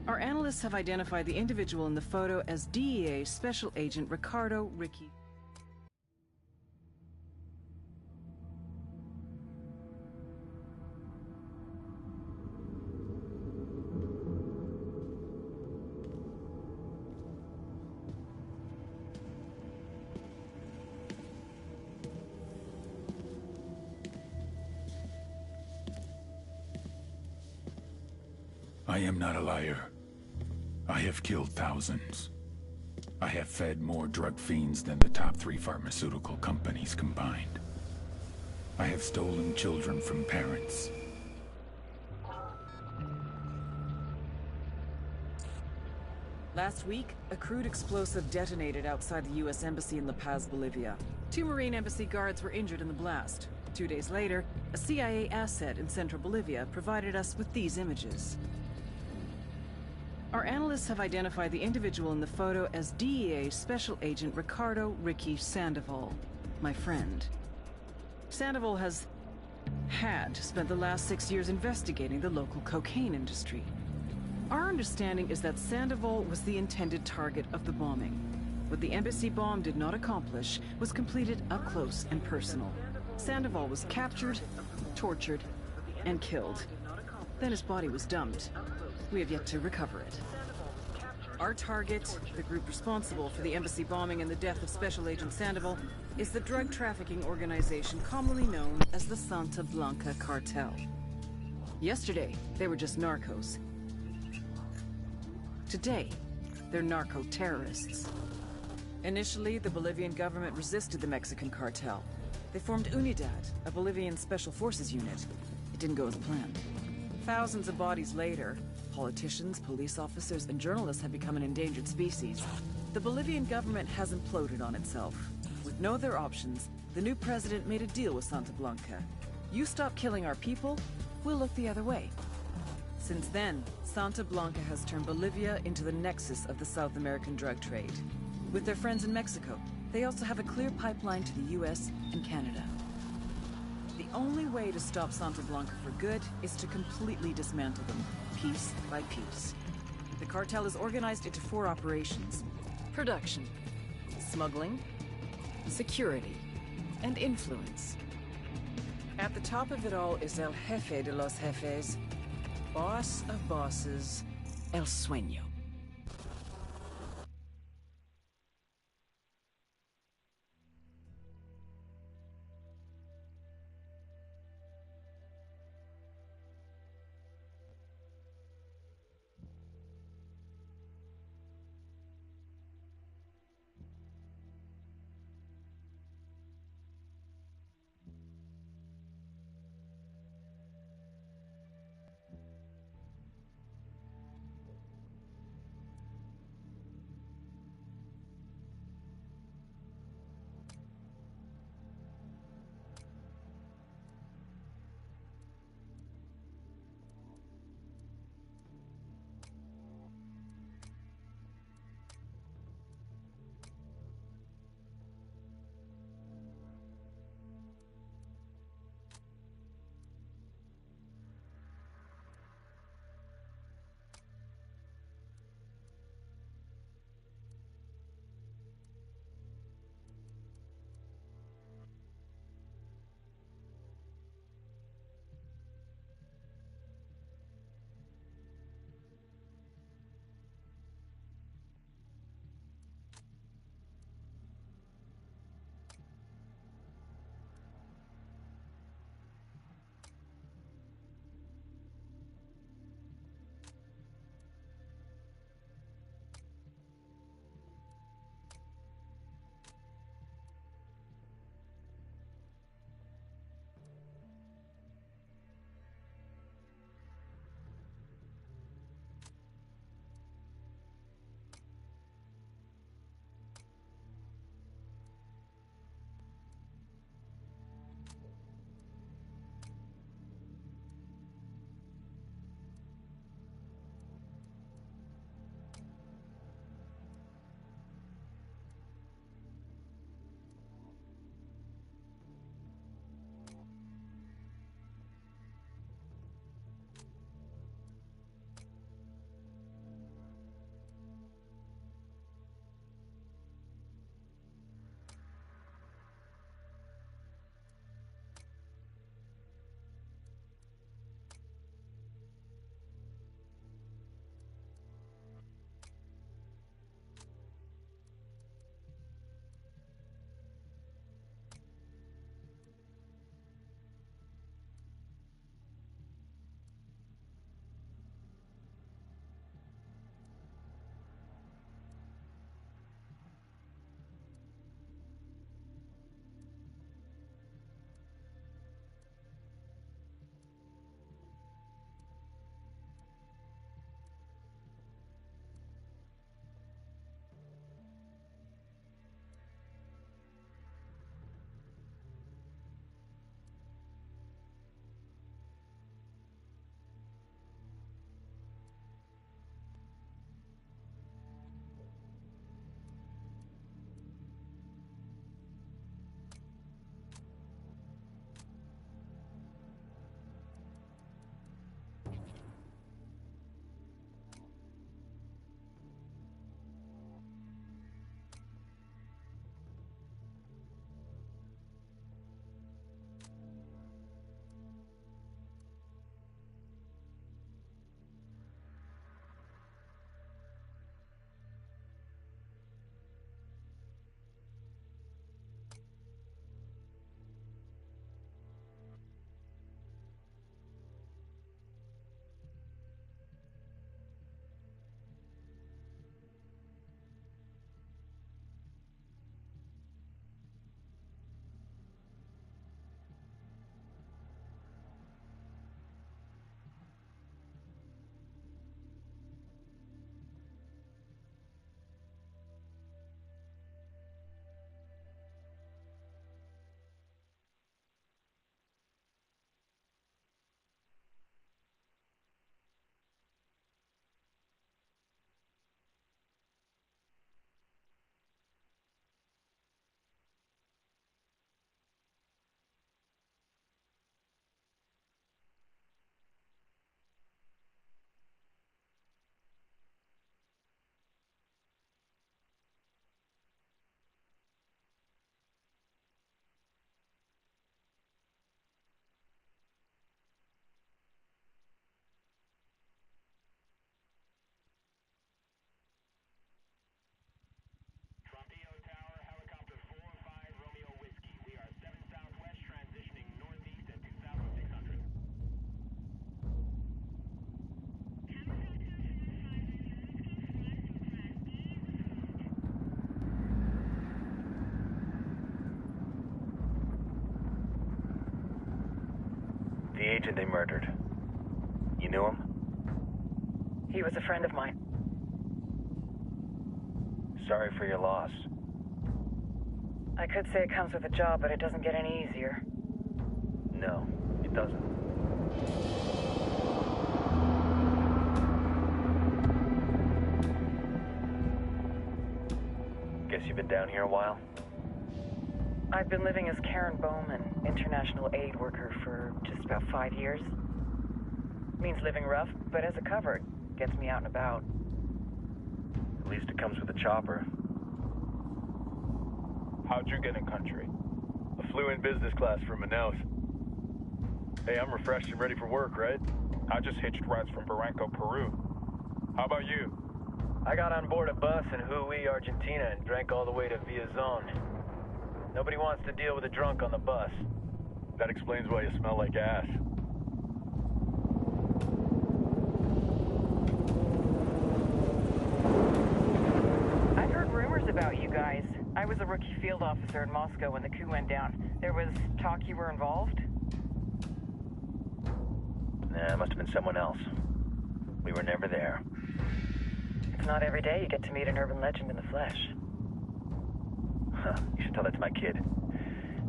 Our analysts have identified the individual in the photo as DEA Special Agent Ricardo Ricky. I am not a liar. I have killed thousands. I have fed more drug fiends than the top 3 pharmaceutical companies combined. I have stolen children from parents. Last week, a crude explosive detonated outside the U.S. Embassy in La Paz, Bolivia. 2 Marine Embassy guards were injured in the blast. 2 days later, a CIA asset in central Bolivia provided us with these images. Our analysts have identified the individual in the photo as DEA Special Agent Ricardo Ricky Sandoval, my friend. Sandoval had spent the last 6 years investigating the local cocaine industry. Our understanding is that Sandoval was the intended target of the bombing. What the embassy bomb did not accomplish was completed up close and personal. Sandoval was captured, tortured, and killed. Then his body was dumped. We have yet to recover it. Our target, the group responsible for the embassy bombing and the death of Special Agent Sandoval, is the drug trafficking organization commonly known as the Santa Blanca Cartel. Yesterday, they were just narcos. Today, they're narco-terrorists. Initially, the Bolivian government resisted the Mexican cartel. They formed UNIDAD, a Bolivian special forces unit. It didn't go as planned. Thousands of bodies later, politicians, police officers, and journalists have become an endangered species. The Bolivian government has imploded on itself. With no other options, the new president made a deal with Santa Blanca. You stop killing our people, we'll look the other way. Since then, Santa Blanca has turned Bolivia into the nexus of the South American drug trade. With their friends in Mexico, they also have a clear pipeline to the US and Canada. The only way to stop Santa Blanca for good is to completely dismantle them, piece by piece. The cartel is organized into 4 operations: production, smuggling, security, and influence. At the top of it all is El Jefe de los Jefes, boss of bosses, El Sueño. agent they murdered. You knew him? He was a friend of mine. Sorry for your loss. I could say it comes with a job, but it doesn't get any easier. No, it doesn't. Guess you've been down here a while? I've been living as Karen Bowman, international aid worker, for just about 5 years. Means living rough, but as a cover, gets me out and about. At least it comes with a chopper. How'd you get in country? I flew in business class from Manaus. Hey, I'm refreshed and ready for work, right? I just hitched rides from Barranco, Peru. How about you? I got on board a bus in Jujuy, Argentina, and drank all the way to Villazon. Nobody wants to deal with a drunk on the bus. That explains why you smell like ass. I've heard rumors about you guys. I was a rookie field officer in Moscow when the coup went down. There was talk you were involved? Nah, it must have been someone else. We were never there. It's not every day you get to meet an urban legend in the flesh. Huh, you should tell that to my kid.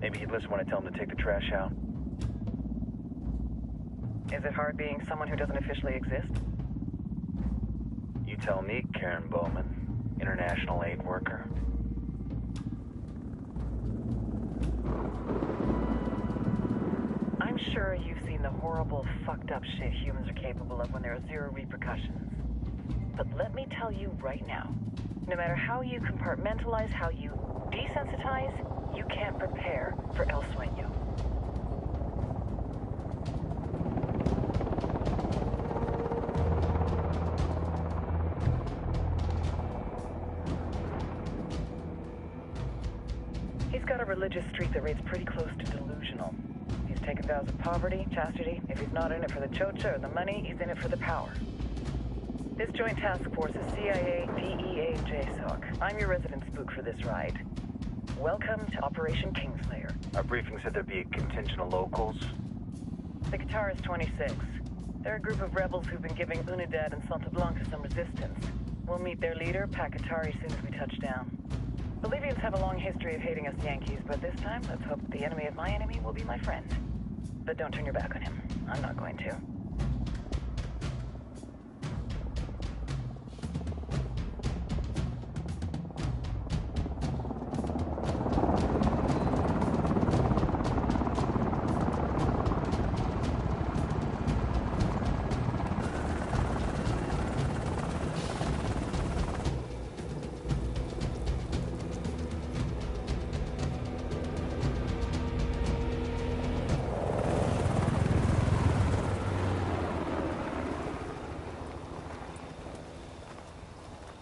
Maybe he'd listen when I tell him to take the trash out. Is it hard being someone who doesn't officially exist? You tell me, Karen Bowman, international aid worker. I'm sure you've seen the horrible, fucked up shit humans are capable of when there are zero repercussions. But let me tell you right now, no matter how you compartmentalize, how you desensitize, you can't prepare for El Sueño. He's got a religious streak that rates pretty close to delusional. He's taken vows of poverty, chastity. If he's not in it for the chocha or the money, he's in it for the power. This joint task force is CIA, DEA, and JSOC. I'm your resident spook for this ride. Welcome to Operation Kingslayer. Our briefing said there'd be a contingent of locals. The Qatar is 26. They're a group of rebels who've been giving Unidad and Santa Blanca some resistance. We'll meet their leader, Pakatari, as soon as we touch down. Bolivians have a long history of hating us Yankees, but this time, let's hope the enemy of my enemy will be my friend. But don't turn your back on him. I'm not going to.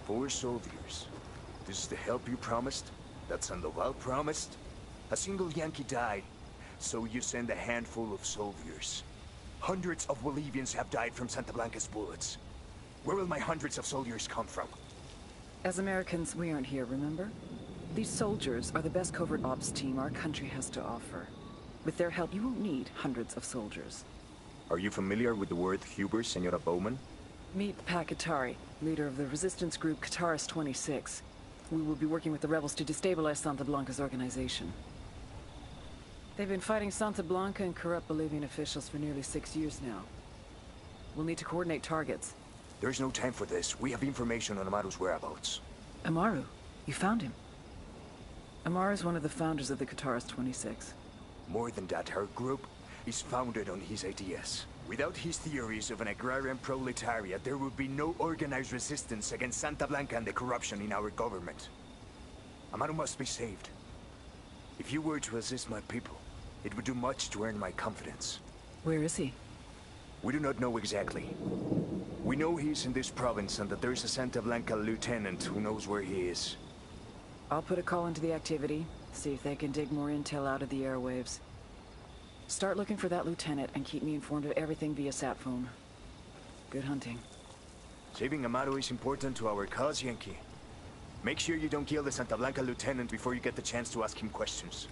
Four soldiers. This is the help you promised? That Sandoval promised? A single Yankee died, so you send a handful of soldiers. Hundreds of Bolivians have died from Santa Blanca's bullets. Where will my hundreds of soldiers come from? As Americans, we aren't here, remember? These soldiers are the best covert ops team our country has to offer. With their help, you won't need hundreds of soldiers. Are you familiar with the word Huber, Senora Bowman? Meet Pakatari, leader of the resistance group Qataris 26. We will be working with the rebels to destabilize Santa Blanca's organization. They've been fighting Santa Blanca and corrupt Bolivian officials for nearly 6 years now. We'll need to coordinate targets. There's no time for this. We have information on Amaru's whereabouts. Amaru? You found him? Amaru is one of the founders of the Qataris 26. More than that, her group is founded on his ideas. Without his theories of an agrarian proletariat, there would be no organized resistance against Santa Blanca and the corruption in our government. Amaru must be saved. If you were to assist my people, it would do much to earn my confidence. Where is he? We do not know exactly. We know he's in this province and that there is a Santa Blanca lieutenant who knows where he is. I'll put a call into the activity, see if they can dig more intel out of the airwaves. Start looking for that lieutenant and keep me informed of everything via sat phone. Good hunting. Saving Amaru is important to our cause, Yankee. Make sure you don't kill the Santa Blanca lieutenant before you get the chance to ask him questions.